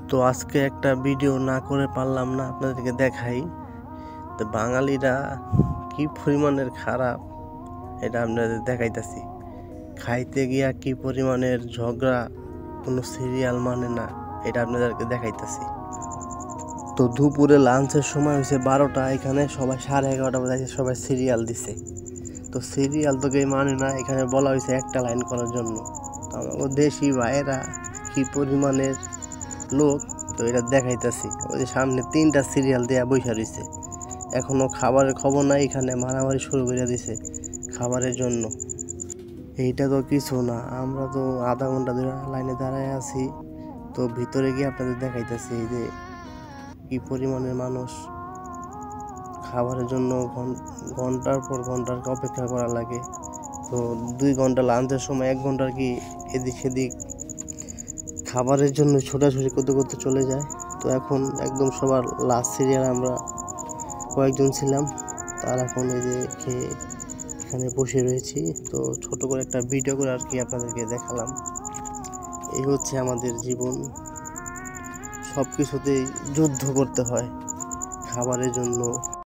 তো আজকে একটা ভিডিও না করে পারলাম না আপনাদেরকে দেখাই। তো বাঙালিরা কি পরিমাণের খারাপ এটা আপনাদের দেখাইতেছি। খাইতে গিয়া কি পরিমাণের ঝগড়া, কোনো সিরিয়াল মানে না, এটা আপনাদেরকে দেখাইতেছি। তো দুপুরে লাঞ্চের সময় হয়েছে 12টা, এখানে সবাই 11:30 বাজে সবাই সিরিয়াল দিছে। তো সিরিয়াল তো কেউ মানে না, এখানে বলা হয়েছে একটা লাইন করার জন্য। তো আমাদের দেশি ভাইয়েরা কি পরিমাণের লোক, তো এটা দেখাইতেছি। ওই যে সামনে 3টা সিরিয়াল দেয়া বইসা রয়েছে, এখনো খাবারের খবর নাই, এখানে মারামারি শুরু করে দিছে খাবারের জন্য। এইটা তো কিছু না, আমরা তো আধা ঘন্টা ধরে লাইনে দাঁড়ায় আছি। তো ভিতরে গিয়ে আপনাদের দেখাইতেছি যে কি পরিমাণের মানুষ, খাবারের জন্য ঘন্টার পর ঘন্টার অপেক্ষা করা লাগে। তো 2 ঘন্টা লাঞ্চের সময় 1 ঘন্টার কি এদিক সেদিক খাবারের জন্য ছোটাছুটি করতে করতে চলে যায়। তো এখন একদম সবার লাস্ট সিরিয়াল আমরা কয়েকজন ছিলাম, তার এখন এই যে খেয়ে এখানে বসে রয়েছি। তো ছোট করে একটা ভিডিও করে আর কি আপনাদেরকে দেখালাম। এই হচ্ছে আমাদের জীবন, সব কিছুতেই যুদ্ধ করতে হয় খাবারের জন্য।